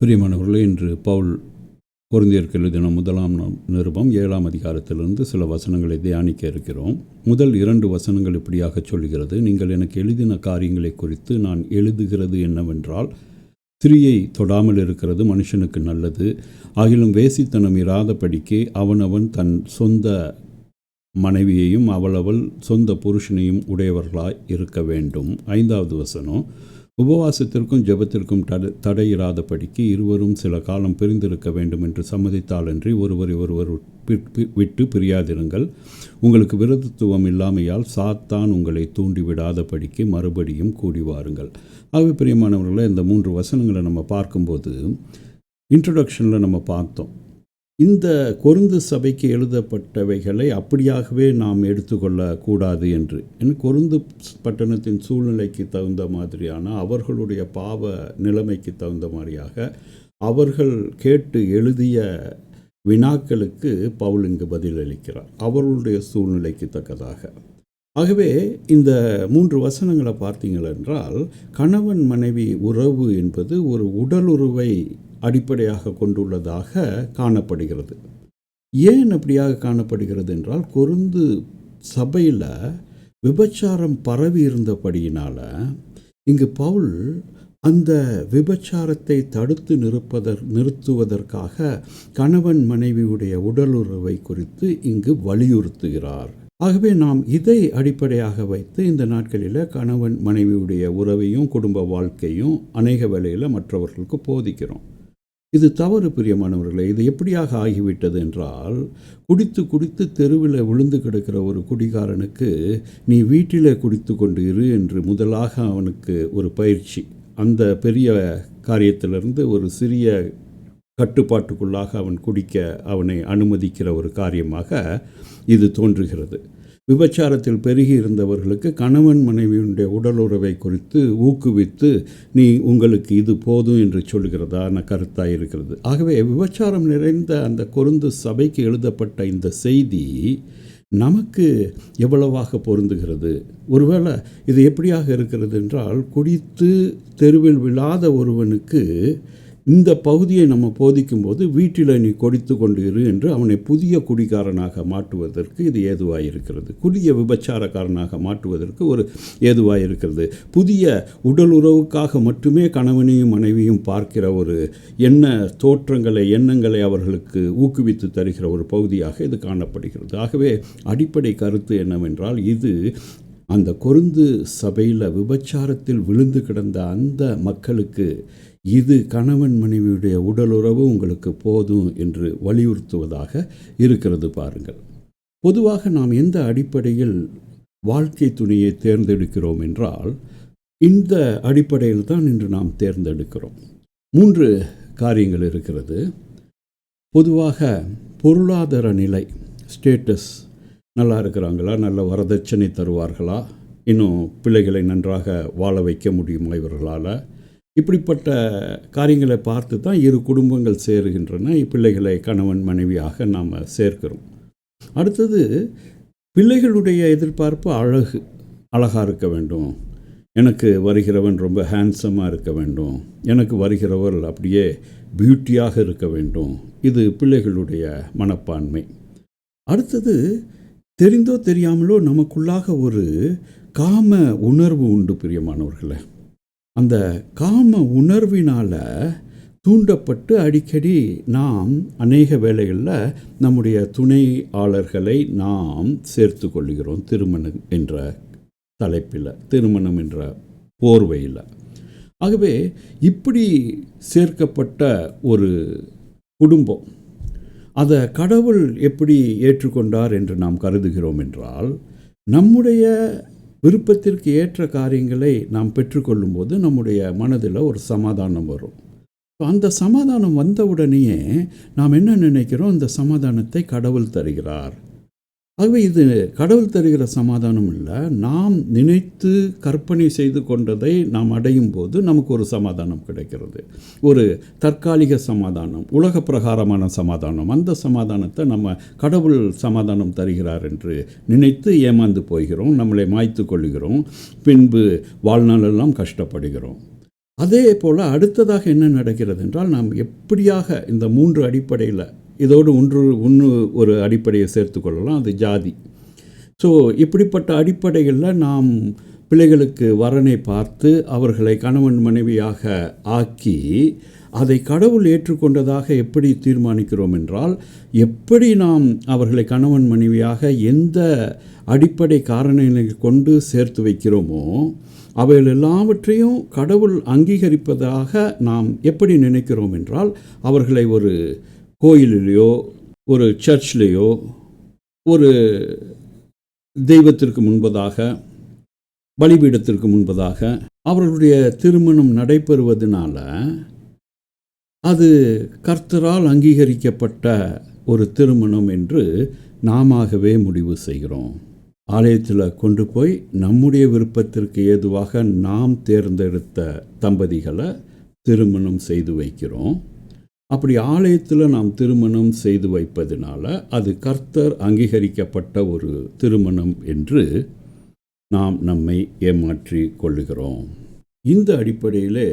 பிரியமானவர்களே, இன்று பவுல் கொரிந்தியருக்கு எழுதின முதலாம் நிருபம் 7ஆம் அதிகாரத்திலிருந்து சில வசனங்களை தியானிக்க இருக்கிறோம். முதல் 2 வசனங்கள் இப்படியாக சொல்கிறது: நீங்கள் எனக்கு எழுதின காரியங்களை குறித்து நான் எழுதுகிறது என்னவென்றால், ஸ்திரீயை தொடாமல் இருக்கிறது மனுஷனுக்கு நல்லது, ஆகிலும் வேசித்தனம் இராதபடிக்கு அவனவன் தன் சொந்த மனைவியையும் அவளவள் சொந்த புருஷனையும் உடையவர்களாய் இருக்க வேண்டும். 5வது வசனம்: உபவாசத்திற்கும் ஜெபத்திற்கும் தடையிராதபடிக்கு இருவரும் சில காலம் பிரிந்திருக்க வேண்டும் என்று சம்மதித்தாலன்றி ஒருவரை ஒருவர் விட்டு பிரியாதிருங்கள். உங்களுக்கு விரோதத்துவம் இல்லாமையால் சாத்தான் உங்களை தூண்டிவிடாதபடிக்கு மறுபடியும் கூடி வாருங்கள். ஆகவே பிரியமானவர்களே, இந்த 3 வசனங்களை நம்ம பார்க்கும்போது இன்ட்ரொடக்ஷனில் நம்ம பார்த்தோம், இந்த கொரிந்து சபைக்கு எழுதப்பட்டவைகளை அப்படியாகவே நாம் எடுத்துக்கொள்ளக்கூடாது என்று. கொரிந்து பட்டணத்தின் சூழ்நிலைக்கு தகுந்த மாதிரியான, அவர்களுடைய பாவ நிலைமைக்கு தகுந்த மாதிரியாக அவர்கள் கேட்டு எழுதிய வினாக்களுக்கு பவுல் இங்கு பதிலளிக்கிறார், அவர்களுடைய சூழ்நிலைக்கு தக்கதாக. ஆகவே இந்த 3 வசனங்களை பார்த்தீங்கள் என்றால், கணவன் மனைவி உறவு என்பது ஒரு உடலுறவை அடிப்படையாக கொண்டுள்ளதாக காணப்படுகிறது. ஏன் அப்படியாக காணப்படுகிறது என்றால், கொரிந்து சபையில் விபச்சாரம் பரவி இருந்தபடியினால் இங்கு பவுல் அந்த விபச்சாரத்தை தடுத்து நிறுத்துவதற்காக கணவன் மனைவியுடைய உடலுறவை குறித்து இங்கு வலியுறுத்துகிறார். ஆகவே நாம் இதை அடிப்படையாக வைத்து இந்த நாட்களில் கணவன் மனைவியுடைய உறவையும் குடும்ப வாழ்க்கையும் அநேக வேளையில் மற்றவர்களுக்கு போதிக்கிறோம். இது தவறு பிரியமானவர்களே. இது எப்படியாக ஆகிவிட்டது என்றால், குடித்து குடித்து தெருவில் விழுந்து கிடக்கிற ஒரு குடிகாரனுக்கு நீ வீட்டில் குடித்து கொண்டு இரு என்று முதலாக அவனுக்கு ஒரு பயிற்சி, அந்த பெரிய காரியத்திலிருந்து ஒரு சிறிய கட்டுப்பாட்டுக்குள்ளாக அவன் குடிக்க அவனை அனுமதிக்கிற ஒரு காரியமாக இது தோன்றுகிறது. விபச்சாரத்தில் பெருகி இருந்தவர்களுக்கு கணவன் மனைவியுடைய உடலுறவை குறித்து ஊக்குவித்து நீ உங்களுக்கு இது போதும் என்று சொல்கிறதான கருத்தாக இருக்கிறது. ஆகவே விபச்சாரம் நிறைந்த அந்த கொரிந்து சபைக்கு எழுதப்பட்ட இந்த செய்தி நமக்கு எவ்வளவாக பொருந்துகிறது? ஒருவேளை இது எப்படியாக இருக்கிறது என்றால், குடித்து தெருவில் விழாத ஒருவனுக்கு இந்த பகுதியை நம்ம போதிக்கும்போது வீட்டில் நீ கொடித்து கொண்டு இரு என்று அவனை புதிய குடிகாரனாக மாற்றுவதற்கு இது ஏதுவாக இருக்கிறது. புதிய விபச்சாரக்காரனாக மாற்றுவதற்கு ஒரு ஏதுவாக இருக்கிறது. புதிய உடல் உறவுக்காக மட்டுமே கணவனையும் மனைவியும் பார்க்கிற ஒரு எண்ணங்களை அவர்களுக்கு ஊக்குவித்து தருகிற ஒரு பகுதியாக இது காணப்படுகிறது. ஆகவே அடிப்படை கருத்து என்னவென்றால், இது அந்த கொரிந்து சபையில் விபச்சாரத்தில் விழுந்து கிடந்த அந்த மக்களுக்கு இது கணவன் மனைவியுடைய உடலுறவு உங்களுக்கு போதும் என்று வலியுறுத்துவதாக இருக்கிறது. பாருங்கள், பொதுவாக நாம் எந்த அடிப்படையில் வாழ்க்கை துணையை தேர்ந்தெடுக்கிறோம் என்றால், இந்த அடிப்படையில் தான் இன்று நாம் தேர்ந்தெடுக்கிறோம். 3 காரியங்கள் இருக்கிறது. பொதுவாக பொருளாதார நிலை, ஸ்டேட்டஸ், நல்லா இருக்கிறாங்களா, நல்ல வரதட்சணை தருவார்களா, இன்னும் பிள்ளைகளை நன்றாக வாழ வைக்க முடியுமா இவர்களால், இப்படிப்பட்ட காரியங்களை பார்த்து தான் 2 குடும்பங்கள் சேருகின்றன. பிள்ளைகளை கணவன் மனைவியாக நாம் சேர்க்கிறோம். அடுத்தது, பிள்ளைகளுடைய எதிர்பார்ப்பு அழகாக இருக்க வேண்டும், எனக்கு வருகிறவன் ரொம்ப ஹேண்ட்ஸமாக இருக்க வேண்டும், எனக்கு வருகிறவர் அப்படியே பியூட்டியாக இருக்க வேண்டும். இது பிள்ளைகளுடைய மனப்பான்மை. அடுத்தது, தெரிந்தோ தெரியாமலோ நமக்குள்ளாக ஒரு காம உணர்வு உண்டு பிரியமானவர்களே. அந்த காம உணர்வினால் தூண்டப்பட்டு அடிக்கடி நாம் அநேக வேளைகளில் நம்முடைய துணையாளர்களை நாம் சேர்த்து கொள்கிறோம், திருமணம் என்ற தலைப்பில், திருமணம் என்ற போர்வையில். ஆகவே இப்படி சேர்க்கப்பட்ட ஒரு குடும்பம், அதை கடவுள் எப்படி ஏற்றுக்கொண்டார் என்று நாம் கருதுகிறோம் என்றால், நம்முடைய விருப்பத்திற்கு ஏற்ற காரியங்களை நாம் பெற்றுக்கொள்ளும்போது நம்முடைய மனதில் ஒரு சமாதானம் வரும். அந்த சமாதானம் வந்தவுடனேயே நாம் என்ன நினைக்கிறோம்? அந்த சமாதானத்தை கடவுள் தருகிறார். ஆகவே இது கடவுள் தருகிற சமாதானம் இல்லை, நாம் நினைத்து கற்பனை செய்து கொண்டதை நாம் அடையும் போது நமக்கு ஒரு சமாதானம் கிடைக்கிறது. ஒரு தற்காலிக சமாதானம், உலக பிரகாரமான சமாதானம். அந்த சமாதானத்தை நம்ம கடவுள் சமாதானம் தருகிறார் என்று நினைத்து ஏமாந்து போகிறோம், நம்மளை மாய்த்து கொள்கிறோம், பின்பு வாழ்நாளெல்லாம் கஷ்டப்படுகிறோம். அதே போல் அடுத்ததாக என்ன நடக்கிறது என்றால், நாம் எப்படியாக இந்த 3 அடிப்படையில் இதோடு ஒன்று ஒரு அடிப்படையை சேர்த்து கொள்ளலாம், அது ஜாதி. ஸோ இப்படிப்பட்ட அடிப்படைகளில் நாம் பிள்ளைகளுக்கு வரனை பார்த்து அவர்களை கணவன் மனைவியாக ஆக்கி அதை கடவுள் ஏற்றுக்கொண்டதாக எப்படி தீர்மானிக்கிறோம் என்றால், எப்படி நாம் அவர்களை கணவன் மனைவியாக எந்த அடிப்படை காரணங்களை கொண்டு சேர்த்து வைக்கிறோமோ அவைகள் எல்லாவற்றையும் கடவுள் அங்கீகரிப்பதாக நாம் எப்படி நினைக்கிறோம் என்றால், அவர்களை ஒரு கோயிலிலேயோ ஒரு சர்ச்லேயோ ஒரு தெய்வத்திற்கு முன்பதாக பலிபீடத்திற்கு முன்பதாக அவர்களுடைய திருமணம் நடைபெறுவதனால அது கர்த்தரால் அங்கீகரிக்கப்பட்ட ஒரு திருமணம் என்று நாமாகவே முடிவு செய்கிறோம். ஆலயத்தில் கொண்டு போய் நம்முடைய விருப்பத்திற்கு ஏதுவாக நாம் தேர்ந்தெடுத்த தம்பதிகளை திருமணம் செய்து வைக்கிறோம். அப்படி ஆலயத்தில் நாம் திருமணம் செய்து வைப்பதனால அது கர்த்தர் அங்கீகரிக்கப்பட்ட ஒரு திருமணம் என்று நாம் நம்மை ஏமாற்றி கொள்ளுகிறோம். இந்த அடிப்படையில்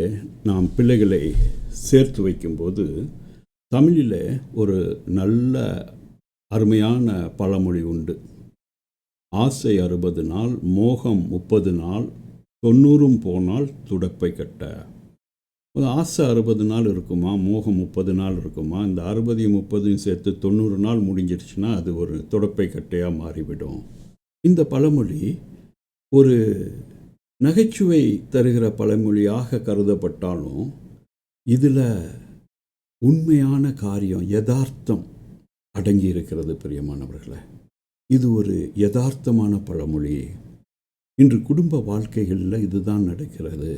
நாம் பிள்ளைகளை சேர்த்து வைக்கும்போது தமிழில் ஒரு நல்ல அருமையான பழமொழி உண்டு. ஆசை 60 நாள், மோகம் 30 நாள், 90 போனால் துடப்பை கட்ட. ஆசை 60 நாள் இருக்குமா, மோகம் 30 நாள் இருக்குமா? இந்த 60 30 சேர்த்து 90 நாள் முடிஞ்சிருச்சுன்னா அது ஒரு துடப்பை கட்டையாக மாறிவிடும். இந்த பழமொழி ஒரு நகைச்சுவை தருகிற பழமொழியாக கருதப்பட்டாலும் இதில் உண்மையான காரியம், யதார்த்தம் அடங்கி இருக்கிறது. பிரியமானவர்களே, இது ஒரு யதார்த்தமான பழமொழி. இன்று குடும்ப வாழ்க்கைகளில் இதுதான் நடக்கிறது.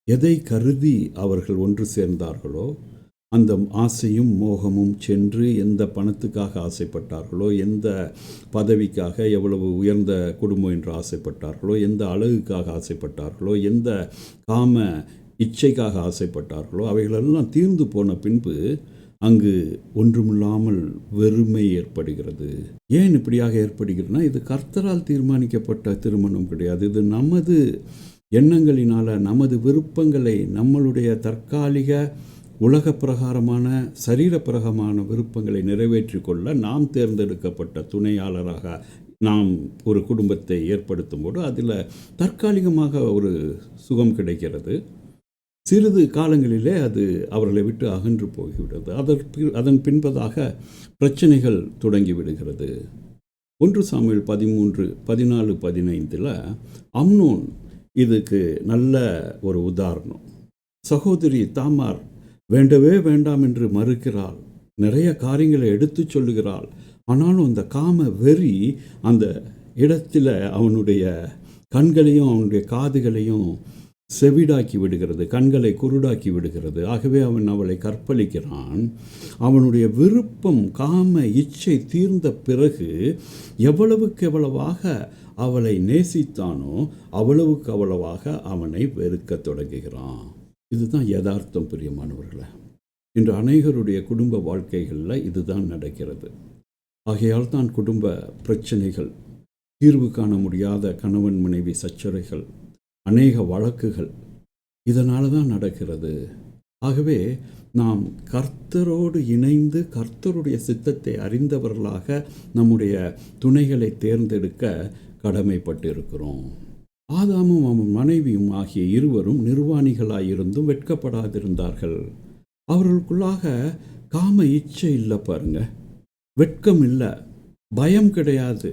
எதை கருதி அவர்கள் ஒன்று சேர்ந்தார்களோ அந்த ஆசையும் மோகமும் சென்று எந்த பணத்துக்காக ஆசைப்பட்டார்களோ, எந்த பதவிக்காக, எவ்வளவு உயர்ந்த குடும்பம் என்று ஆசைப்பட்டார்களோ, எந்த அழகுக்காக ஆசைப்பட்டார்களோ, எந்த காம இச்சைக்காக ஆசைப்பட்டார்களோ அவைகளெல்லாம் தீர்ந்து போன பின்பு அங்கு ஒன்றுமில்லாமல் வெறுமை ஏற்படுகிறது. ஏன் இப்படியாக ஏற்படுகிறதுனா, இது கர்த்தரால் தீர்மானிக்கப்பட்ட திருமணம் கிடையாது. இது நமது எண்ணங்களினால், நமது விருப்பங்களை, நம்மளுடைய தற்காலிக உலக பிரகாரமான சரீர பிரகாரமான விருப்பங்களை நிறைவேற்றி கொள்ள நாம் தேர்ந்தெடுக்கப்பட்ட துணையாளராக நாம் ஒரு குடும்பத்தை ஏற்படுத்தும் போது அதில் தற்காலிகமாக ஒரு சுகம் கிடைக்கிறது. சிறிது காலங்களிலே அது அவர்களை விட்டு அகன்று போய்விடுகிறது. அதன் பின்பதாக பிரச்சனைகள் தொடங்கிவிடுகிறது. 1 சாமுவேல் 13 14 15 அம்னோன் இதுக்கு நல்ல ஒரு உதாரணம். சகோதரி தாமார் வேண்டவே வேண்டாம் என்று மறுக்கிறாள், நிறைய காரியங்களை எடுத்து சொல்லுகிறாள். ஆனாலும் அந்த காம வெறி அந்த இடத்துல அவனுடைய கண்களையும் அவனுடைய காதுகளையும் செவிடாக்கி விடுகிறது, கண்களை குருடாக்கி விடுகிறது. ஆகவே அவன் அவளை கற்பழிக்கிறான். அவனுடைய விருப்பம், காம இச்சை தீர்ந்த பிறகு எவ்வளவுக்கு எவ்வளவாக அவளை நேசித்தானோ அவ்வளவுக்கு அவ்வளவாக அவனை வெறுக்க தொடங்குகிறான். இதுதான் யதார்த்தம். பிரியமானவர்களே, இன்று அநேகருடைய குடும்ப வாழ்க்கைகளில் இதுதான் நடக்கிறது. ஆகையால் தான் குடும்ப பிரச்சனைகள், தீர்வு காண முடியாத கணவன் மனைவி சச்சரவுகள், அநேக வழக்குகள் இதனால தான் நடக்கிறது. ஆகவே நாம் கர்த்தரோடு இணைந்து கர்த்தருடைய சித்தத்தை அறிந்தவர்களாக நம்முடைய துணைகளை தேர்ந்தெடுக்க கடமைப்பட்டு இருக்கிறோம். ஆதாமும் அவன் மனைவியும் ஆகிய இருவரும் நிர்வாணிகளாயிருந்தும் வெட்கப்படாதிருந்தார்கள். அவர்களுக்குள்ளாக காம இச்சை இல்லை, பாருங்க, வெட்கம் இல்லை, பயம் கிடையாது,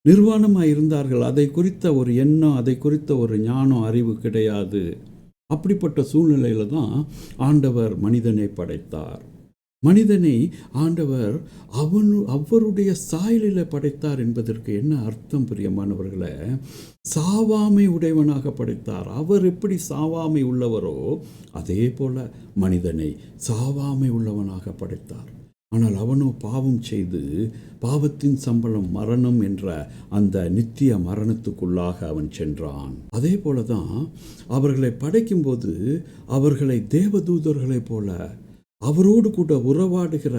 நிர்வாணமாக இருந்தார்கள். அதை குறித்த ஒரு எண்ணம், அதை குறித்த ஒரு ஞானம், அறிவு கிடையாது. அப்படிப்பட்ட சூழ்நிலையில் தான் ஆண்டவர் மனிதனை படைத்தார். மனிதனை ஆண்டவர் அவருடைய சாயலில் படைத்தார் என்பதற்கு என்ன அர்த்தம் பிரியமானவர்களே? சாவாமை உடையவனாக படைத்தார். அவர் எப்படி சாவாமை உள்ளவரோ அதே போல மனிதனை சாவாமை உள்ளவனாக படைத்தார். ஆனால் அவனோ பாவம் செய்து பாவத்தின் சம்பளம் மரணம் என்ற அந்த நித்திய மரணத்துக்குள்ளாக அவன் சென்றான். அதே போல தான் அவர்களை படைக்கும்போது அவர்களை தேவதூதர்களைப் போல அவரோடு கூட உறவாடுகிற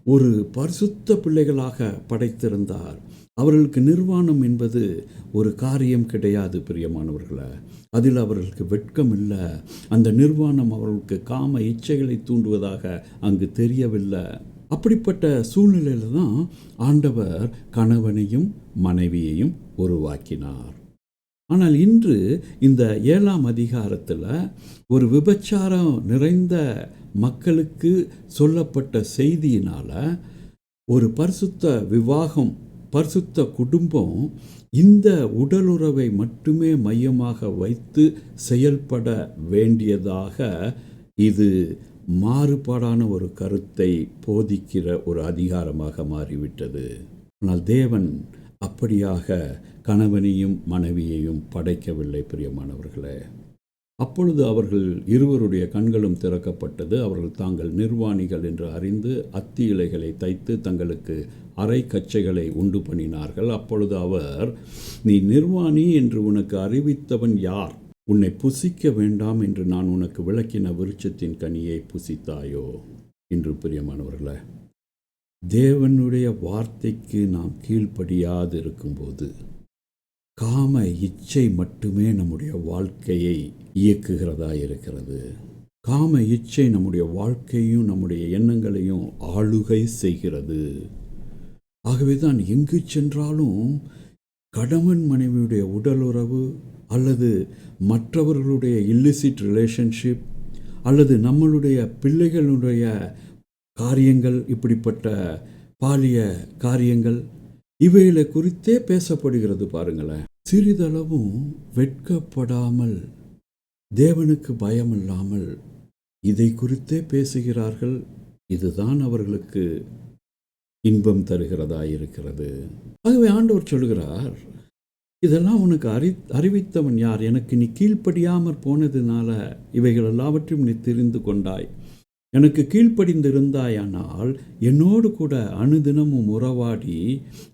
ஒரு பரிசுத்த பிள்ளைகளாக படைத்திருந்தார். அவர்களுக்கு நிர்வாணம் என்பது ஒரு காரியம் கிடையாது பிரியமானவர்களே. அதில் அவர்களுக்கு வெட்கம் இல்லை. அந்த நிர்வாணம் அவர்களுக்கு காம இச்சைகளை தூண்டுவதாக அங்கு தெரியவில்லை. அப்படிப்பட்ட சூழ்நிலையில் தான் ஆண்டவர் கணவனையும் மனைவியையும் உருவாக்கினார். ஆனால் இன்று இந்த 7ஆம் அதிகாரத்தில் ஒரு விபச்சாரம் நிறைந்த மக்களுக்கு சொல்லப்பட்ட செய்தியினால் ஒரு பரிசுத்த விவாகம், பரிசுத்த குடும்பம் இந்த உடலுறவை மட்டுமே மையமாக வைத்து செயல்பட வேண்டியதாக இது மாறுபாடான ஒரு கருத்தை போதிக்கிற ஒரு அதிகாரமாக மாறிவிட்டது. ஆனால் தேவன் அப்படியாக கணவனையும் மனைவியையும் படைக்கவில்லை பிரியமானவர்களே. அப்பொழுது அவர்கள் இருவருடைய கண்களும் திறக்கப்பட்டது. அவர்கள் தாங்கள் நிர்வாணிகள் என்று அறிந்து அத்தி இலைகளை தைத்து தங்களுக்கு அரை கச்சைகளை உண்டு பண்ணினார்கள். அப்பொழுது அவர், நீ நிர்வாணி என்று உனக்கு அறிவித்தவன் யார்? உன்னை புசிக்க வேண்டாம் என்று நான் உனக்கு விளக்கின விருட்சத்தின் கனியை புசித்தாயோ? என்று பிரியமானவர்களே, தேவனுடைய வார்த்தைக்கு நாம் கீழ்ப்படியாது இருக்கும்போது காம இச்சை மட்டுமே நம்முடைய வாழ்க்கையை இயக்குகிறதா இருக்கிறது. காம இச்சை நம்முடைய வாழ்க்கையும் நம்முடைய எண்ணங்களையும் ஆளுகை செய்கிறது. ஆகவே தான் எங்கு சென்றாலும் கணவன் மனைவியுடைய உடலுறவு அல்லது மற்றவர்களுடைய இல்லிசிட் ரிலேஷன்ஷிப் அல்லது நம்மளுடைய பிள்ளைகளுடைய காரியங்கள், இப்படிப்பட்ட பாலிய காரியங்கள் இவைகளை குறித்தே பேசப்படுகிறது. பாருங்களேன், சிறிதளவும் வெட்கப்படாமல், தேவனுக்கு பயமில்லாமல் இதை குறித்தே பேசுகிறார்கள். இதுதான் அவர்களுக்கு இன்பம் தருகிறதா இருக்கிறது. ஆகவே ஆண்டவர் சொல்கிறார், இதெல்லாம் உனக்கு அறிவித்தவன் யார்? எனக்கு நீ கீழ்ப்படியாமற் போனதுனால இவைகள் எல்லாவற்றையும் நீ தெரிந்து கொண்டாய். எனக்கு கீழ்ப்படிந்திருந்தாயானால் என்னோடு கூட அனுதினமும் உறவாடி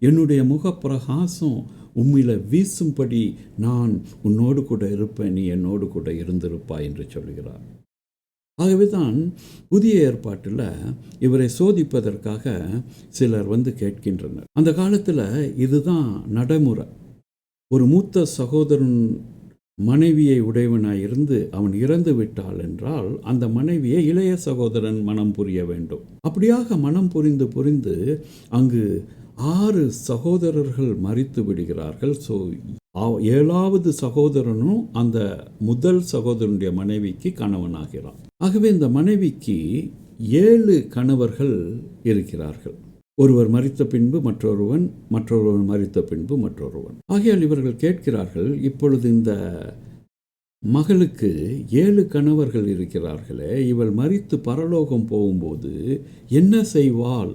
என்னுடைய முகப்பிரகாசம் உம்மில வீசும்படி நான் உன்னோடு கூட இருப்பேன், நீ என்னோடு கூட இருந்திருப்பாய் என்று சொல்கிறார். ஆகவே தான் புதிய ஏற்பாட்டில் இவரை சோதிப்பதற்காக சிலர் கேட்கின்றனர். அந்த காலத்தில் இதுதான் நடைமுறை. ஒரு மூத்த சகோதரன் மனைவியை உடையவனாயிருந்து அவன் இறந்து விட்டாள் என்றால் அந்த மனைவியை இளைய சகோதரன் மனம் புரிய வேண்டும். அப்படியாக மனம் புரிந்து அங்கு 6 சகோதரர்கள் மரித்து விடுகிறார்கள். ஸோ 7வது சகோதரனும் அந்த முதல் சகோதரனுடைய மனைவிக்கு கணவனாகிறான். ஆகவே இந்த மனைவிக்கு 7 கணவர்கள் இருக்கிறார்கள். ஒருவர் மரித்த பின்பு மற்றொருவன், மற்றொருவன் மரித்த பின்பு மற்றொருவன். ஆகையால் இவர்கள் கேட்கிறார்கள், இப்பொழுது இந்த மகளுக்கு 7 கணவர்கள் இருக்கிறார்களே, இவள் மரித்து பரலோகம் போகும்போது என்ன செய்வாள்?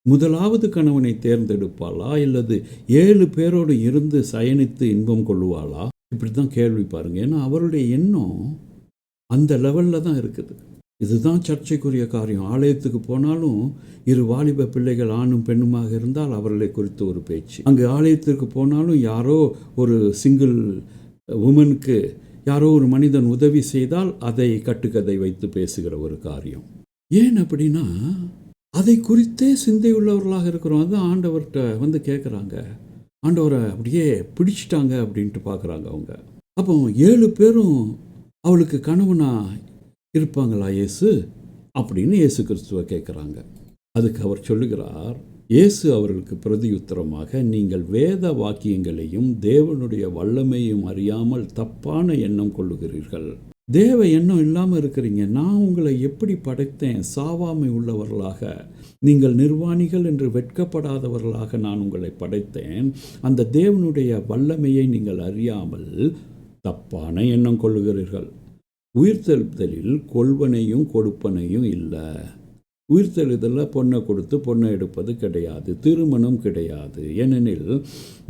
முதலாவது கணவனை தேர்ந்தெடுப்பாளா இல்லது 7 பேரோடு இருந்து சயனித்து இன்பம் கொள்ளுவாளா? இப்படி தான் கேள்வி பாருங்க. ஏன்னா அவருடைய எண்ணம் அந்த லெவலில் தான் இருக்குது. இதுதான் சர்ச்சைக்குரிய காரியம். ஆலயத்துக்கு போனாலும் 2 வாலிப பிள்ளைகள் ஆணும் பெண்ணுமாக இருந்தால் அவர்களை குறித்து ஒரு பேச்சு. அங்கு ஆலயத்திற்கு போனாலும் யாரோ ஒரு சிங்கிள் உமனுக்கு யாரோ ஒரு மனிதன் உதவி செய்தால் அதை கட்டுக்கதை வைத்து பேசுகிற ஒரு காரியம். ஏன் அப்படின்னா அதை குறித்தே சிந்தை உள்ளவர்களாக இருக்கிறோம். அதுதான் ஆண்டவர்கிட்ட கேட்குறாங்க. ஆண்டவரை அப்படியே பிடிச்சிட்டாங்க அப்படின்ட்டு பார்க்குறாங்க அவங்க. அப்போ 7 பேரும் அவளுக்கு கணவனா இருப்பாங்களா இயேசு அப்படின்னு இயேசு கிறிஸ்துவை கேட்குறாங்க. அதுக்கு அவர் சொல்லுகிறார், இயேசு அவர்களுக்கு பிரதியுத்தரமாக, நீங்கள் வேத வாக்கியங்களையும் தேவனுடைய வல்லமையும் அறியாமல் தப்பான எண்ணம் கொள்ளுகிறீர்கள். தேவ எண்ணம் இல்லாமல் இருக்கிறீங்க. நான் உங்களை எப்படி படைத்தேன்? சாவாமை உள்ளவர்களாக, நீங்கள் நிர்வாணிகள் என்று வெட்கப்படாதவர்களாக நான் உங்களை படைத்தேன். அந்த தேவனுடைய வல்லமையை நீங்கள் அறியாமல் தப்பான எண்ணம் கொள்ளுகிறீர்கள். உயிர்த்தெழுதலில் கொள்வனையும் கொடுப்பனையும் இல்லை. உயிர்த்தெழுதலில் பொண்ணை கொடுத்து பொண்ணை எடுப்பது கிடையாது, திருமணம் கிடையாது. ஏனெனில்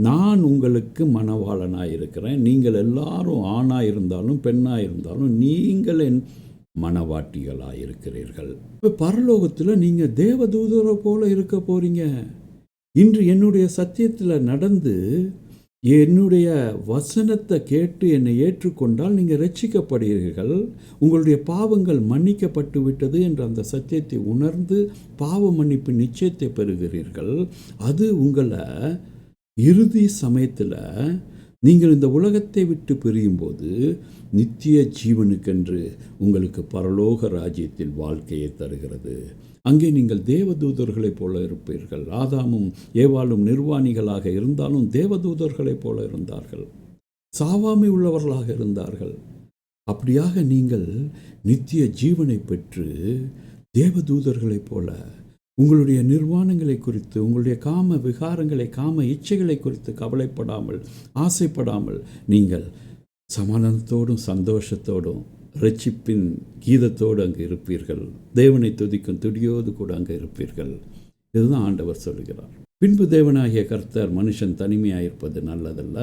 நான் உங்களுக்கு மணவாளனாக இருக்கிறேன். நீங்கள் எல்லாரும் ஆணாக இருந்தாலும் பெண்ணாக இருந்தாலும் நீங்கள் என் மணவாட்டிகளாக இருக்கிறீர்கள். இப்போ பரலோகத்தில் நீங்கள் தேவதூதரை போல இருக்க போகிறீங்க. இன்று என்னுடைய சத்தியத்தில் நடந்து என்னுடைய வசனத்தை கேட்டு என்னை ஏற்றுக்கொண்டால் நீங்கள் ரட்சிக்கப்படுகிறீர்கள். உங்களுடைய பாவங்கள் மன்னிக்கப்பட்டு விட்டது என்ற அந்த சத்தியத்தை உணர்ந்து பாவ மன்னிப்பு நிச்சயத்தை பெறுகிறீர்கள். அது உங்களை இறுதி சமயத்தில் நீங்கள் இந்த உலகத்தை விட்டு பிரியும்போது நித்திய ஜீவனுக்கென்று உங்களுக்கு பரலோக ராஜ்யத்தில் வாழ்க்கையை தருகிறது. அங்கே நீங்கள் தேவதூதர்களைப் போல இருப்பீர்கள். ஆதாமும் ஏவாளும் நிர்வாணிகளாக இருந்தாலும் தேவதூதர்களைப் போல இருந்தார்கள். சாவாமை உள்ளவர்களாக இருந்தார்கள். அப்படியாக நீங்கள் நித்திய ஜீவனை பெற்று தேவதூதர்களைப் போல உங்களுடைய நிர்வாணங்களை குறித்து, உங்களுடைய காம விகாரங்களை, காம இச்சைகளை குறித்து கவலைப்படாமல், ஆசைப்படாமல் நீங்கள் சமாதானத்தோடும் சந்தோஷத்தோடும் இரட்சிப்பின் கீதத்தோடு அங்கே இருப்பீர்கள். தேவனை துதிக்கும் துடியோடு கூட அங்கே இருப்பீர்கள். இதுதான் ஆண்டவர் சொல்கிறார். பின்பு தேவனாகிய கர்த்தர் மனுஷன் தனிமையாயிருப்பது நல்லதல்ல,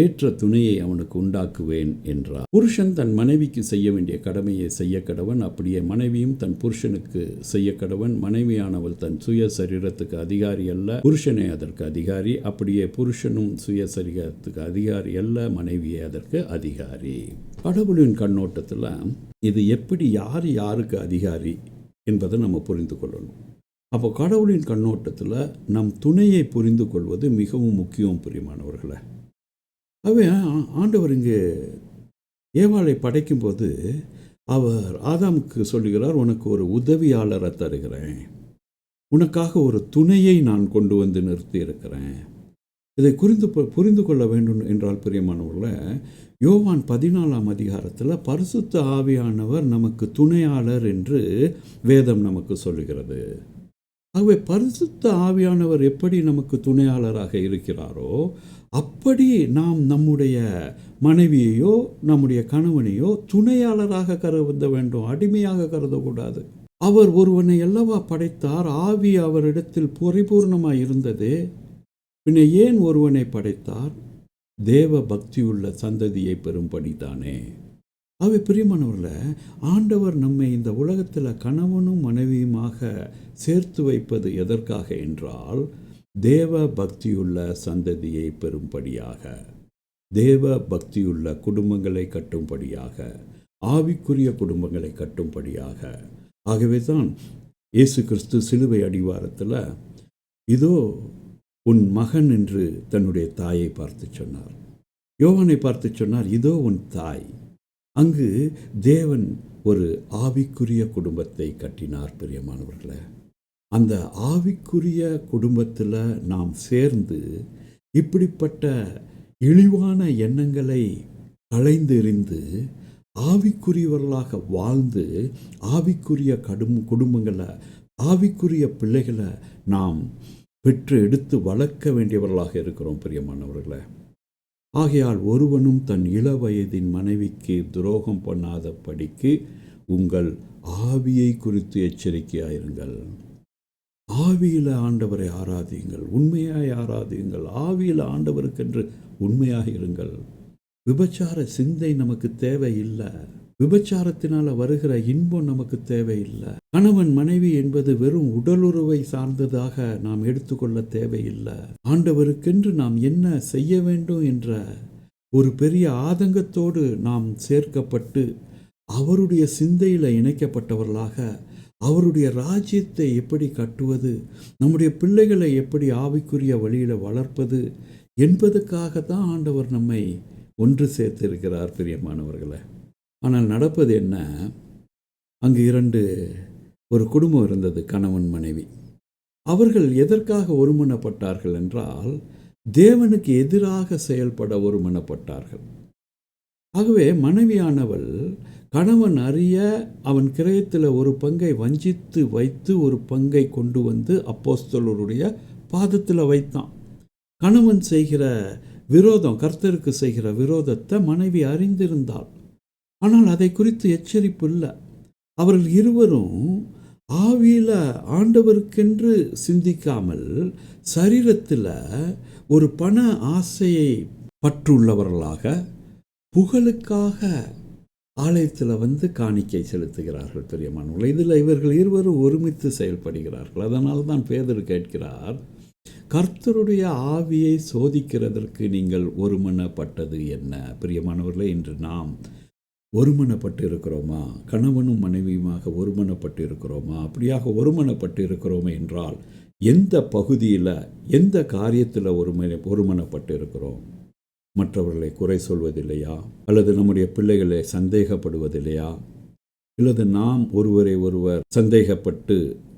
ஏற்ற துணையை அவனுக்கு உண்டாக்குவேன் என்றார். புருஷன் தன் மனைவிக்கு செய்ய வேண்டிய கடமையை செய்ய கடவன், அப்படியே மனைவியும் தன் புருஷனுக்கு செய்ய கடவன். மனைவியானவள் தன் சுய சரீரத்துக்கு அதிகாரி அல்ல, புருஷனே அதற்கு அதிகாரி. அப்படியே புருஷனும் சுய சரீரத்துக்கு அதிகாரி அல்ல, மனைவியே அதற்கு அதிகாரி. கடவுளின் கண்ணோட்டத்தில் இது எப்படி யாருக்கு அதிகாரி என்பதை நம்ம புரிந்து கொள்ளணும். அப்போ கடவுளின் கண்ணோட்டத்தில் நம் துணையை புரிந்து கொள்வது மிகவும் முக்கியம் பிரியமானவர்களே. ஆகவே ஆண்டவர் இங்கே ஏவாளை படைக்கும்போது அவர் ஆதாமுக்கு சொல்லுகிறார், உனக்கு ஒரு உதவியாளரை தருகிறேன், உனக்காக ஒரு துணையை நான் கொண்டு வந்து நிறுத்தி இருக்கிறேன். இதை புரிந்து கொள்ள வேண்டும் என்றால் பிரியமானவர்களே, யோவான் 14ஆம் அதிகாரத்தில் பரிசுத்த ஆவியானவர் நமக்கு துணையாளர் என்று வேதம் நமக்கு சொல்லுகிறது. ஆகவே பரிசுத்த ஆவியானவர் எப்படி நமக்கு துணையாளராக இருக்கிறாரோ அப்படி நாம் நம்முடைய மனைவியையோ நம்முடைய கணவனையோ துணையாளராக கருத வேண்டும், அடிமையாக கருதக்கூடாது. அவர் ஒருவனை அல்லவா படைத்தார், ஆவி அவரிடத்தில் பரிபூர்ணமாக இருந்தது. பின்ன ஏன் ஒருவனை படைத்தார்? தேவ பக்தியுள்ள சந்ததியை பெறும்படிதானே. அவை பிரியமானவர்களே, ஆண்டவர் நம்மை இந்த உலகத்தில் கணவனும் மனைவியுமாக சேர்த்து வைப்பது எதற்காக என்றால் தேவ பக்தியுள்ள சந்ததியை பெறும்படியாக, தேவ பக்தியுள்ள குடும்பங்களை கட்டும்படியாக, ஆவிக்குரிய குடும்பங்களை கட்டும்படியாக. ஆகவே தான் இயேசு கிறிஸ்து சிலுவை அடிவாரத்தில் இதோ உன் மகன் என்று தன்னுடைய தாயை பார்த்து சொன்னார். யோவானை பார்த்து சொன்னார், இதோ உன் தாய். அங்கு தேவன் ஒரு ஆவிக்குரிய குடும்பத்தை கட்டினார் பிரியமானவர்களே. அந்த ஆவிக்குரிய குடும்பத்தில் நாம் சேர்ந்து இப்படிப்பட்ட இழிவான எண்ணங்களை களைந்தெறிந்து ஆவிக்குரியவர்களாக வாழ்ந்து ஆவிக்குரிய குடும்பங்களை, ஆவிக்குரிய பிள்ளைகளை நாம் பெற்று எடுத்து வளர்க்க வேண்டியவர்களாக இருக்கிறோம் பிரியமானவர்களே. ஆகையால் ஒருவனும் தன் இளவயதின் மனைவிக்கு துரோகம் பண்ணாதபடிக்கு உங்கள் ஆவியை குறித்து எச்சரிக்கையாயிருங்கள். ஆவியில் ஆண்டவரை ஆராதியுங்கள், உண்மையாய் ஆராதியுங்கள். ஆவியில் ஆண்டவருக்கென்று உண்மையாக இருங்கள். விபச்சார சிந்தை நமக்கு தேவையில்லை. விபச்சாரத்தினால் வருகிற இன்பம் நமக்கு தேவையில்லை. கணவன் மனைவி என்பது வெறும் உடலுறவை சார்ந்ததாக நாம் எடுத்துக்கொள்ள தேவையில்லை. ஆண்டவருக்கென்று நாம் என்ன செய்ய வேண்டும் என்ற ஒரு பெரிய ஆதங்கத்தோடு நாம் சேர்க்கப்பட்டு அவருடைய சிந்தையில் இணைக்கப்பட்டவர்களாக அவருடைய ராஜ்யத்தை எப்படி கட்டுவது, நம்முடைய பிள்ளைகளை எப்படி ஆவிக்குரிய வழியில் வளர்ப்பது என்பதுக்காக தான் ஆண்டவர் நம்மை ஒன்று சேர்த்திருக்கிறார் பிரியமானவர்களே. ஆனால் நடப்பது என்ன? அங்கு ஒரு குடும்பம் இருந்தது, கணவன் மனைவி. அவர்கள் எதற்காக ஒருமனப்பட்டார்கள் என்றால் தேவனுக்கு எதிராக செயல்பட ஒருமனப்பட்டார்கள். ஆகவே மனைவியானவள் கணவன் அறிய அவன் கிரயத்தில் ஒரு பங்கை வஞ்சித்து வைத்து ஒரு பங்கை கொண்டு வந்து அப்போஸ்தலருடைய பாதத்தில் வைத்தான். கணவன் செய்கிற விரோதம், கர்த்தருக்கு செய்கிற விரோதத்தை மனைவி அறிந்திருந்தாள். ஆனால் அதை குறித்து எச்சரிப்பு இல்லை. அவர்கள் இருவரும் ஆவியில் ஆண்டவருக்கென்று சிந்திக்காமல் சரீரத்தில் ஒரு பண ஆசையை பற்றுள்ளவர்களாக புகழுக்காக ஆலயத்தில் காணிக்கை செலுத்துகிறார்கள் பிரியமானவர்களே. இதில் இவர்கள் இருவரும் ஒருமித்து செயல்படுகிறார்கள். அதனால் தான் பேதுரு கேட்கிறார், கர்த்தருடைய ஆவியை சோதிக்கிறதற்கு நீங்கள் ஒருமனப்பட்டது என்ன? பிரியமானவர்களே, இன்று நாம் ஒருமனப்பட்டு இருக்கிறோமா? கணவனும் மனைவியுமாக ஒருமனப்பட்டு இருக்கிறோமா? அப்படியாக ஒருமனப்பட்டு இருக்கிறோமே என்றால் எந்த பகுதியில், எந்த காரியத்தில் ஒருமனப்பட்டு இருக்கிறோம்? மற்றவர்களை குறை சொல்வதில்லையா? அல்லது நம்முடைய பிள்ளைகளை சந்தேகப்படுவதில்லையா? அல்லது நாம் ஒருவரை ஒருவர் சந்தேகப்பட்டு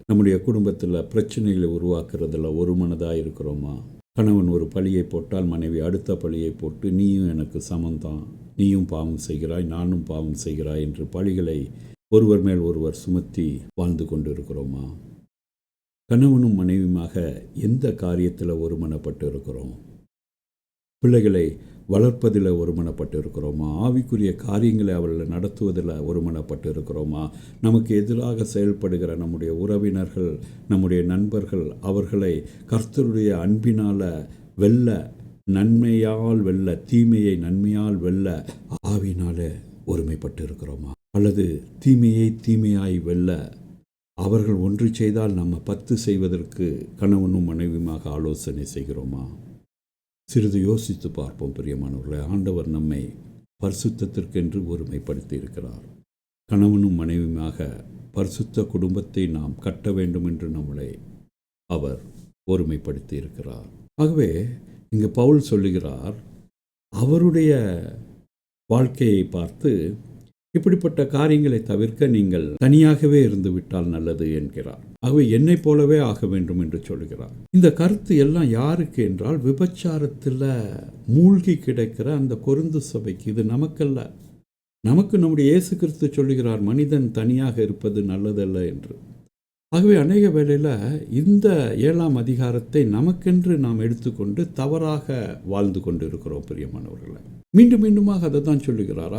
நம்முடைய குடும்பத்தில் பிரச்சனைகளை உருவாக்குறதில் ஒரு மனதாக இருக்கிறோமா? கணவன் ஒரு பழியை போட்டால் மனைவி அடுத்த பழியை போட்டு நீயும் எனக்கு சமந்தான், நீயும் பாவம் செய்கிறாய், நானும் பாவம் செய்கிறாய் என்று பழிகளை ஒருவர் மேல் ஒருவர் சுமத்தி வாழ்ந்து கொண்டு இருக்கிறோமா? கணவனும் மனைவியுமாக எந்த காரியத்தில் ஒருமனப்பட்டு இருக்கிறோம்? பிள்ளைகளை வளர்ப்பதில் ஒருமனப்பட்டு இருக்கிறோமா? ஆவிக்குரிய காரியங்களை அவர்களை நடத்துவதில் ஒருமனப்பட்டு இருக்கிறோமா? நமக்கு எதிராக செயல்படுகிற நம்முடைய உறவினர்கள், நம்முடைய நண்பர்கள், அவர்களை கர்த்தருடைய அன்பினால் வெல்ல, நன்மையால் வெல்ல, தீமையை நன்மையால் வெல்ல ஆவியினால் ஒருமைப்பட்டு இருக்கிறோமா? அல்லது தீமையை தீமையாய் வெல்ல அவர்கள் ஒன்று செய்தால் நம்ம 10 செய்வதற்கு கணவனும் மனைவியுமாக ஆலோசனை செய்கிறோமா? சிறிது யோசித்து பார்ப்போம் பிரியமானவர்களே. ஆண்டவர் நம்மை பரிசுத்தத்திற்கென்று ஒருமைப்படுத்தி இருக்கிறார். கணவனும் மனைவியுமாக பரிசுத்த குடும்பத்தை நாம் கட்ட வேண்டும் என்று நம்மளை அவர் ஒருமைப்படுத்தி இருக்கிறார். ஆகவே இங்கு பவுல் சொல்லுகிறார், அவருடைய வாழ்க்கையை பார்த்து இப்படிப்பட்ட காரியங்களை தவிர்க்க நீங்கள் தனியாகவே இருந்து விட்டால் நல்லது என்கிறார். ஆகவே என்னை போலவே ஆக வேண்டும் என்று சொல்கிறார். இந்த கருத்து எல்லாம் யாருக்கு என்றால், விபச்சாரத்தில் மூழ்கி கிடக்கிற அந்த கொரிந்து சபைக்கு. இது நமக்கல்ல. நமக்கு நம்முடைய இயேசு கிறிஸ்து சொல்லுகிறார், மனிதன் தனியாக இருப்பது நல்லதல்ல என்று. ஆகவே அநேக வேளையில் இந்த 7ஆம் அதிகாரத்தை நமக்கென்று நாம் எடுத்துக்கொண்டு தவறாக வாழ்ந்து கொண்டு இருக்கிறோம் பிரியமானவர்களை. மீண்டும் மீண்டுமாக அதை தான் சொல்லுகிறார்.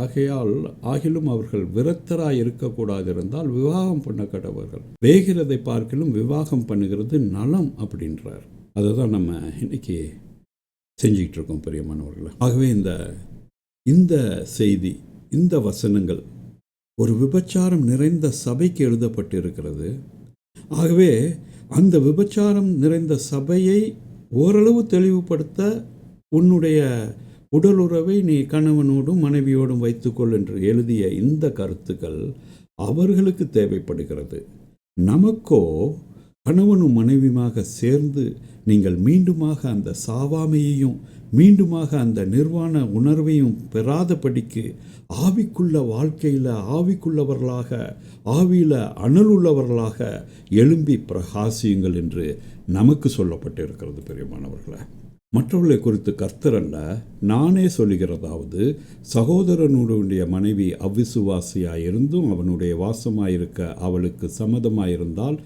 ஆகிலும் அவர்கள் விரத்தராய் இருக்கக்கூடாது இருந்தால் விவாகம் பண்ண கடவர்கள், வேகிறதை பார்க்கலும் விவாகம் பண்ணுகிறது நலம் அப்படின்றார். அதை தான் நம்ம இன்னைக்கு செஞ்சிக்கிட்டு இருக்கோம் பிரியமானவர்களை. ஆகவே இந்த செய்தி, இந்த வசனங்கள் ஒரு விபச்சாரம் நிறைந்த சபைக்கு எழுதப்பட்டு இருக்கிறது. ஆகவே அந்த விபச்சாரம் நிறைந்த சபையை ஓரளவு தெளிவுபடுத்த உன்னுடைய உடலுறவை நீ கணவனோடும் மனைவியோடும் வைத்துக்கொள் என்று எழுதிய இந்த கருத்துக்கள் அவர்களுக்கு தேவைப்படுகிறது. நமக்கோ கணவனும் மனைவியுமாக சேர்ந்து நீங்கள் மீண்டுமாக அந்த சாவாமையையும் மீண்டுமாக அந்த நிர்வாண உணர்வையும் பெறாதபடிக்கு ஆவிக்குள்ள வாழ்க்கையில் ஆவிக்குள்ளவர்களாக, ஆவியில் அனலுள்ளவர்களாக எழும்பி பிரகாசியுங்கள் என்று நமக்கு சொல்லப்பட்டிருக்கிறது பிரியமானவர்களே. மற்றவர்களை குறித்து கர்த்தர் அல்ல, நானே சொல்லுகிறதாவது, சகோதரனுடைய மனைவி அவ்விசுவாசியாயிருந்தும் அவனுடைய வாசமாயிருக்க அவளுக்கு சம்மதமாயிருந்தால்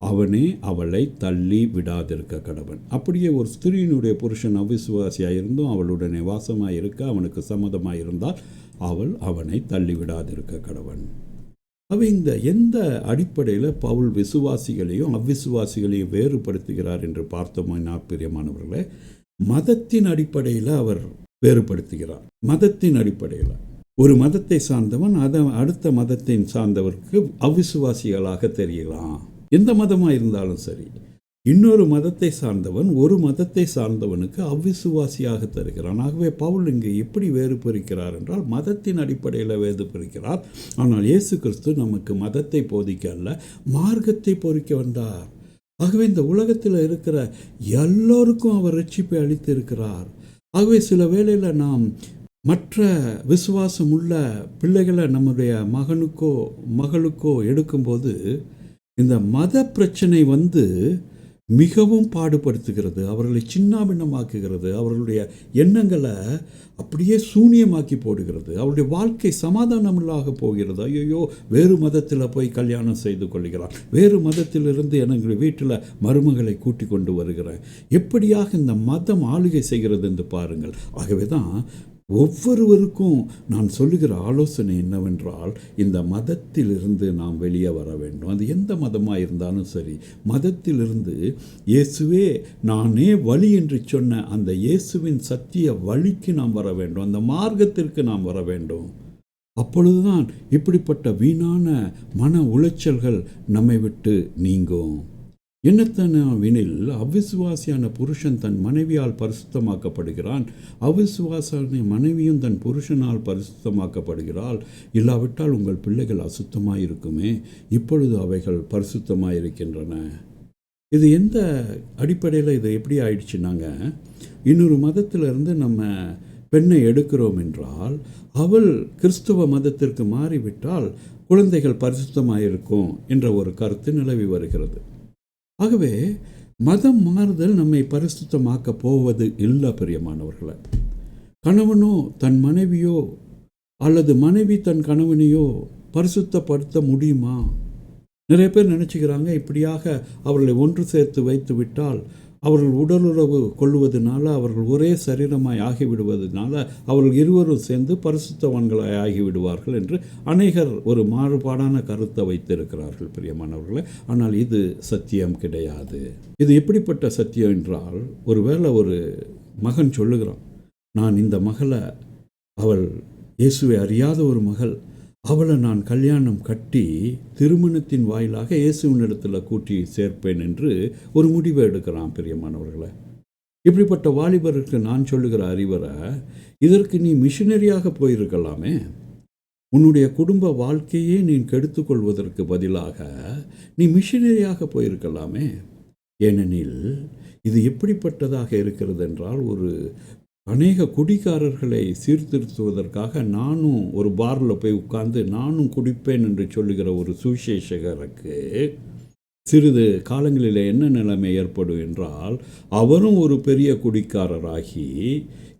அவனே அவளை தள்ளி விடாதிருக்க கடவன். அப்படியே ஒரு ஸ்திரீனுடைய புருஷன் அவ்விசுவாசியாயிருந்தும் அவளுடனே வாசமாயிருக்க அவனுக்கு சம்மதமாயிருந்தால் அவள் அவனை தள்ளி விடாதிருக்க கடவன். இந்த எந்த அடிப்படையில் பவுல் விசுவாசிகளையும் அவ்விசுவாசிகளையும் வேறுபடுத்துகிறார் என்று பார்த்தோம்னா பிரியமானவர்களே, மதத்தின் அடிப்படையில் அவர் வேறுபடுத்துகிறார். மதத்தின் அடிப்படையில் ஒரு மதத்தை சார்ந்தவன் அடுத்த மதத்தை சார்ந்தவருக்கு அவ்விசுவாசிகளாக தெரியலாம். எந்த மதமாக இருந்தாலும் சரி, இன்னொரு மதத்தை சார்ந்தவன் ஒரு மதத்தை சார்ந்தவனுக்கு அவ்விசுவாசியாக தருகிறான். ஆகவே பவுல் இங்கு எப்படி வேறுபடுகிறார் என்றால், மதத்தின் அடிப்படையில் வேறுபடுகிறார். ஆனால் இயேசு கிறிஸ்து நமக்கு மதத்தை போதிக்க அல்ல, மார்க்கத்தை போதிக்க வந்தார். ஆகவே இந்த உலகத்தில் இருக்கிற எல்லோருக்கும் அவர் ரட்சிப்பை அளித்து இருக்கிறார். ஆகவே சில வேளையில் நாம் மற்ற விசுவாசம் உள்ள பிள்ளைகளை நம்முடைய மகனுக்கோ மகளுக்கோ எடுக்கும்போது இந்த மத பிரச்சனை மிகவும் பாடுபடுத்துகிறது, அவர்களை சின்னாபின்னமாக்குகிறது, அவர்களுடைய எண்ணங்களை அப்படியே சூனியமாக்கி போடுகிறது, அவருடைய வாழ்க்கை சமாதானமில்லாக போகிறது. ஐயோ, வேறு மதத்தில் போய் கல்யாணம் செய்து கொள்கிறார், வேறு மதத்திலிருந்து எனக்கு வீட்டில் மருமகளை கூட்டி கொண்டு வருகிறேன், எப்படியாக இந்த மதம் ஆளுகை செய்கிறது என்று பாருங்கள். ஆகவே தான் ஒவ்வொருவருக்கும் நான் சொல்லுகிற ஆலோசனை என்னவென்றால், இந்த மதத்திலிருந்து நாம் வெளியே வர வேண்டும். அது எந்த மதமாக இருந்தாலும் சரி, மதத்திலிருந்து இயேசுவே நானே வழி என்று சொன்ன அந்த இயேசுவின் சத்திய வழிக்கு நாம் வர வேண்டும், அந்த மார்க்கத்திற்கு நாம் வர வேண்டும். அப்பொழுதுதான் இப்படிப்பட்ட வீணான மன உளைச்சல்கள் நம்மை விட்டு நீங்கும். என்னத்தனாவினில் அவ்விசுவாசியான புருஷன் தன் மனைவியால் பரிசுத்தமாக்கப்படுகிறான், அவ்விசுவாசியான மனைவியும் தன் புருஷனால் பரிசுத்தமாக்கப்படுகிறாள். இல்லாவிட்டால் உங்கள் பிள்ளைகள் அசுத்தமாயிருக்குமே, இப்பொழுது அவைகள் பரிசுத்தமாயிருக்கின்றன. இது எந்த அடிப்படையில் இது எப்படி ஆயிடுச்சுனாங்க, இன்னொரு மதத்திலிருந்து நம்ம பெண்ணை எடுக்கிறோம் என்றால் அவள் கிறிஸ்துவ மதத்திற்கு மாறிவிட்டால் குழந்தைகள் பரிசுத்தமாயிருக்கும் என்ற ஒரு கருத்து நிலவி வருகிறது. ஆகவே மதம் மாறுதல் நம்மை பரிசுத்தமாக்க போவது இல்லை பிரியமானவர்களை. கணவனோ தன் மனைவியோ அல்லது மனைவி தன் கணவனையோ பரிசுத்தப்படுத்த முடியுமா? நிறைய பேர் நினச்சிக்கிறாங்க, இப்படியாக அவர்களை ஒன்று சேர்த்து வைத்து விட்டால் அவர்கள் உடலுறவு கொள்வதனால அவர்கள் ஒரே சரீரமாய் ஆகிவிடுவதனால அவர்கள் இருவரும் சேர்ந்து பரிசுத்தவான்களாய் ஆகிவிடுவார்கள் என்று அநேகர் ஒரு மாறுபாடான கருத்தை வைத்திருக்கிறார்கள் பிரியமானவர்களே. ஆனால் இது சத்தியம் கிடையாது. இது எப்படிப்பட்ட சத்தியம் என்றால், ஒருவேளை ஒரு மகன் சொல்லுகிறான், நான் இந்த மகளை, அவள் இயேசுவை அறியாத ஒரு மகள், அவளை நான் கல்யாணம் கட்டி திருமணத்தின் வாயிலாக இயேசுவினிடத்தில் கூட்டி சேர்ப்பேன் என்று ஒரு முடிவை எடுக்கிறான் பிரியமானவர்களை. இப்படிப்பட்ட வாலிபருக்கு நான் சொல்லுகிற அறிவுரை, இதற்கு நீ மிஷினரியாக போயிருக்கலாமே. உன்னுடைய குடும்ப வாழ்க்கையே நீ கெடுத்துக்கொள்வதற்கு பதிலாக நீ மிஷினரியாக போயிருக்கலாமே. ஏனெனில் இது எப்படிப்பட்டதாக இருக்கிறது என்றால், ஒரு அநேக குடிகாரர்களை சீர்திருத்துவதற்காக நானும் ஒரு பாரில் போய் உட்கார்ந்து நானும் குடிப்பேன் என்று சொல்லுகிற ஒரு சுவிசேஷகருக்கு சிறிது காலங்களில் என்ன நிலைமை ஏற்படும் என்றால், அவரும் ஒரு பெரிய குடிக்காரராகி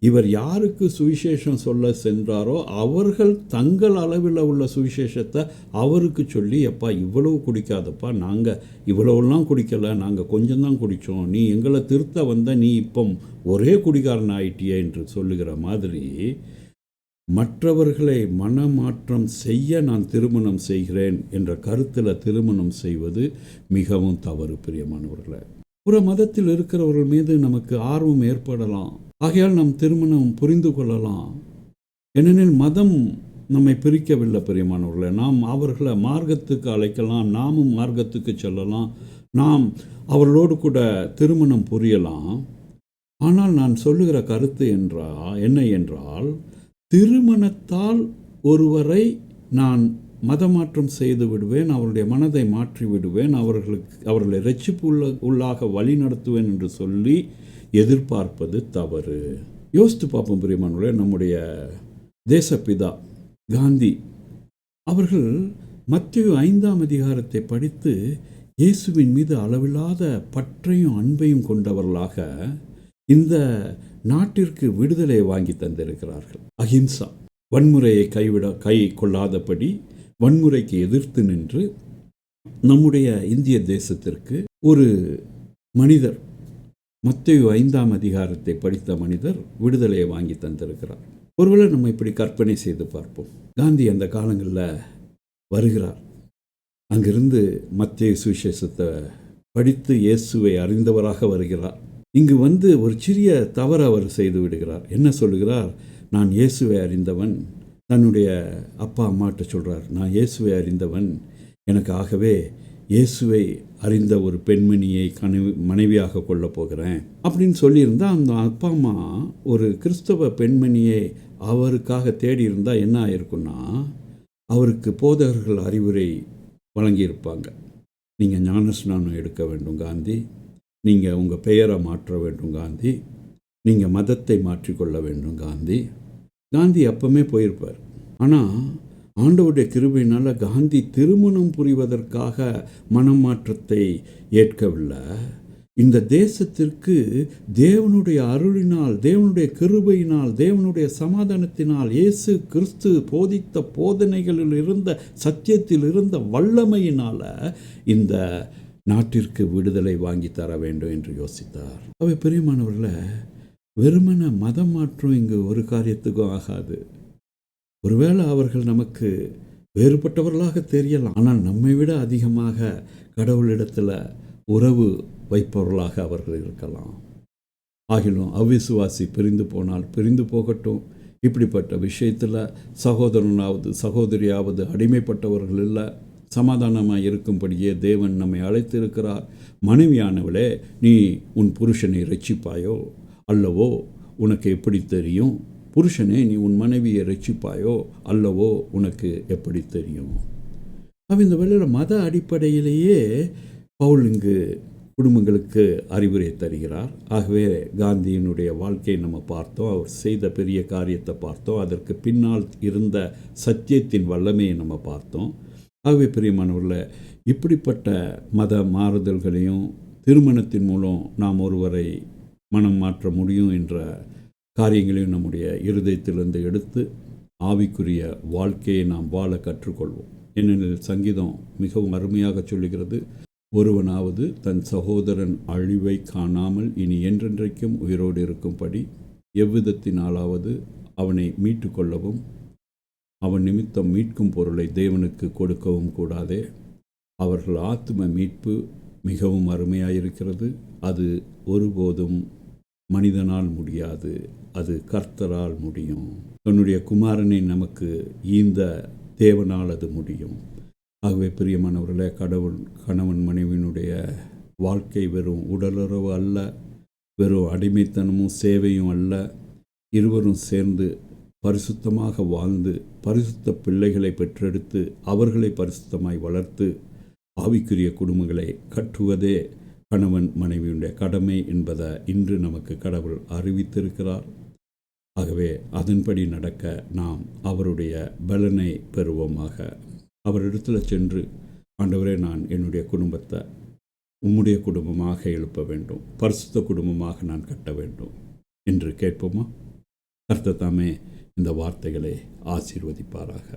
இவர் யாருக்கு சுவிசேஷம் சொல்ல சென்றாரோ அவர்கள் தங்கள் அளவில் உள்ள சுவிசேஷத்தை அவருக்கு சொல்லி, எப்பா இவ்வளவு குடிக்காதப்பா, நாங்கள் இவ்வளவுலாம் குடிக்கலை, நாங்கள் கொஞ்சம்தான் குடித்தோம், நீ எங்களை திருத்த வந்த, நீ இப்போ ஒரே குடிகாரன் ஆயிட்டியே என்று சொல்லுகிற மாதிரி மற்றவர்களை மனமாற்றம் செய்ய நான் திருமணம் செய்கிறேன் என்ற கருத்தில் திருமணம் செய்வது மிகவும் தவறு பிரியமானவர்களை. ஒரு மதத்தில் இருக்கிறவர்கள் மீது நமக்கு ஆர்வம் ஏற்படலாம், ஆகையால் நம் திருமணம் புரிந்து கொள்ளலாம். ஏனெனில் மதம் நம்மை பிரிக்கவில்லை பிரியமானவர்களை. நாம் அவர்களை மார்க்கத்துக்கு அழைக்கலாம், நாமும் மார்க்கத்துக்கு செல்லலாம், நாம் அவர்களோடு கூட திருமணம் புரியலாம். ஆனால் நான் சொல்லுகிற கருத்து என்ன என்றால், திருமணத்தால் ஒருவரை நான் மதமாற்றம் செய்து விடுவேன், அவருடைய மனதை மாற்றி விடுவேன், அவர்களை இரட்சிப்பு உள்ளாக வழி நடத்துவேன் என்று சொல்லி எதிர்பார்ப்பது தவறு. யோசித்து பார்ப்போம் பிரியமானவர்களே. நம்முடைய தேசப்பிதா காந்தி அவர்கள் மத்தேயு 5ஆம் அதிகாரத்தை படித்து இயேசுவின் மீது அளவில்லாத பற்றையும் அன்பையும் கொண்டவர்களாக இந்த நாட்டிற்கு விடுதலை வாங்கி தந்திருக்கிறார்கள். அஹிம்சா, வன்முறையை கை கொள்ளாதபடி வன்முறைக்கு எதிர்த்து நின்று நம்முடைய இந்திய தேசத்திற்கு ஒரு மனிதர், மத்தேயு 5ஆம் அதிகாரத்தை படித்த மனிதர் விடுதலையை வாங்கி தந்திருக்கிறார். ஒருவேளை நம்ம இப்படி கற்பனை செய்து பார்ப்போம். காந்தி அந்த காலங்களில் வருகிறார், அங்கிருந்து மத்தேயு சுவிசேஷத்தை படித்து இயேசுவை அறிந்தவராக வருகிறார். இங்கு வந்து ஒரு சிறிய தவறு அவர் செய்து விடுகிறார். என்ன சொல்லுகிறார்? நான் இயேசுவை அறிந்தவன். தன்னுடைய அப்பா அம்மாட்ட சொல்கிறார், நான் இயேசுவை அறிந்தவன், எனக்கு ஆகவே இயேசுவை அறிந்த ஒரு பெண்மணியை மனைவியாக கொள்ளப் போகிறேன் அப்படின்னு சொல்லியிருந்தால், அந்த அப்பா அம்மா ஒரு கிறிஸ்தவ பெண்மணியை அவருக்காக தேடி இருந்தால் என்ன ஆயிருக்குன்னா, அவருக்கு போதகர்கள் அறிவுரை வழங்கியிருப்பாங்க. நீங்கள் ஞானஸ்நானம் எடுக்க வேண்டும் காந்தி, நீங்கள் உங்கள் பெயரை மாற்ற வேண்டும் காந்தி, நீங்கள் மதத்தை மாற்றிக்கொள்ள வேண்டும் காந்தி. காந்தி அப்பமே போயிருப்பார். ஆனால் ஆண்டவருடைய கிருபையினால் காந்தி திருமணம் புரிவதற்காக மனமாற்றத்தை ஏற்கவில்லை. இந்த தேசத்திற்கு தேவனுடைய அருளினால், தேவனுடைய கிருபையினால், தேவனுடைய சமாதானத்தினால், இயேசு கிறிஸ்து போதித்த போதனைகளில் இருந்த சத்தியத்தில் இருந்த வல்லமையினால் இந்த நாட்டிற்கு விடுதலை வாங்கி தர வேண்டும் என்று யோசித்தார். அவை பிரியமானவர்களை, வெறுமன மதம் மாற்றம் இங்கு ஒரு காரியத்துக்கும் ஆகாது. ஒருவேளை அவர்கள் நமக்கு வேறுபட்டவர்களாக தெரியலாம், ஆனால் நம்மை விட அதிகமாக கடவுளிடத்தில் உறவு வைப்பவர்களாக அவர்கள் இருக்கலாம். ஆகிலும் அவிசுவாசி பிரிந்து போனால் பிரிந்து போகட்டும். இப்படிப்பட்ட விஷயத்தில் சகோதரனாவது சகோதரியாவது அடிமைப்பட்டவர்கள் இல்லை, சமாதானமாக இருக்கும்படியே தேவன் நம்மை அழைத்திருக்கிறார். மனைவியானவளே, நீ உன் புருஷனை இரட்சிப்பாயோ அல்லவோ உனக்கு எப்படி தெரியும்? புருஷனே, நீ உன் மனைவியை இரட்சிப்பாயோ அல்லவோ உனக்கு எப்படி தெரியும்? இந்த வேளையில் மத அடிப்படையிலேயே பவுல் இங்கு குடும்பங்களுக்கு அறிவுரை தருகிறார். ஆகவே காந்தியினுடைய வாழ்க்கையை நம்ம பார்த்தோம், அவர் செய்த பெரிய காரியத்தை பார்த்தோம், அதற்கு பின்னால் இருந்த சத்தியத்தின் வல்லமையை நம்ம பார்த்தோம். ஆகவே பிரியமானவர்களே, இப்படிப்பட்ட மத மாறுதல்களையும் திருமணத்தின் மூலம் நாம் ஒருவரை மனம் மாற்ற முடியும் என்ற காரியங்களையும் நம்முடைய இருதயத்திலிருந்து எடுத்து ஆவிக்குரிய வாழ்க்கையை நாம் வாழ கற்றுக்கொள்வோம். ஏனெனில் சங்கீதம் மிகவும் அருமையாக சொல்லுகிறது, ஒருவனாவது தன் சகோதரன் அழிவை காணாமல் இனி என்றென்றைக்கும் உயிரோடு இருக்கும்படி எவ்விதத்தினாலாவது அவனை மீட்டு கொள்ளவும் அவன் நிமித்தம் மீட்கும் பொருளை தேவனுக்கு கொடுக்கவும் கூடாதே. அவர்கள் ஆத்தும மீட்பு மிகவும் அருமையாயிருக்கிறது. அது ஒருபோதும் மனிதனால் முடியாது, அது கர்த்தரால் முடியும். தன்னுடைய குமாரனை நமக்கு ஈந்த தேவனால் அது முடியும். ஆகவே பிரியமானவர்களே, கணவன் மனைவியினுடைய வாழ்க்கை வெறும் உடலுறவு அல்ல, வெறும் அடிமைத்தனமும் சேவையும் அல்ல. இருவரும் சேர்ந்து பரிசுத்தமாக வாழ்ந்து பரிசுத்த பிள்ளைகளை பெற்றெடுத்து அவர்களை பரிசுத்தமாய் வளர்த்து ஆவிக்குரிய குடும்பங்களை கட்டுவதே கணவன் மனைவியுடைய கடமை என்பதை இன்று நமக்கு கடவுள் அறிவித்திருக்கிறார். ஆகவே அதன்படி நடக்க நாம் அவருடைய பலனை பெறுவோமாக. அவரிடத்தில் சென்று, ஆண்டவரே, நான் என்னுடைய குடும்பத்தை உம்முடைய குடும்பமாக எழுப்ப வேண்டும், பரிசுத்த குடும்பமாக நான் கட்ட வேண்டும் என்று கேட்போமா? கர்த்தர் தாமே இந்த வார்த்தைகளை ஆசீர்வதிப்பாராக.